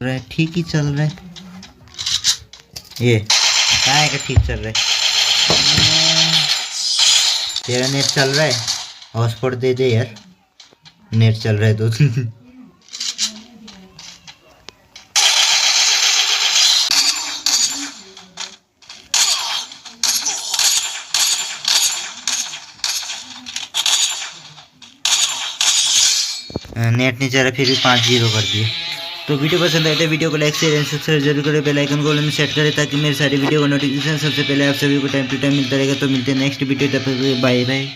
रहा है, ठीक ही चल रहा है। ये कहाँ है कि ठीक चल रहा है? तेरा नेट चल रहा है, हॉटस्पॉट दे दे यार, नेट चल रहा है तो। नेट नहीं चल रहा, फिर भी 5-0 कर दिए। तो वीडियो पसंद आए तो वीडियो को लाइक शेयर एंड सब्सक्राइब जरूर करें, बेल आइकन को ऑल में सेट करें ताकि मेरी सारी वीडियो का नोटिफिकेशन सबसे पहले आप सभी को टाइम टू टाइम मिलता रहेगा। तो मिलते हैं नेक्स्ट वीडियो, तब तक बाय बाय।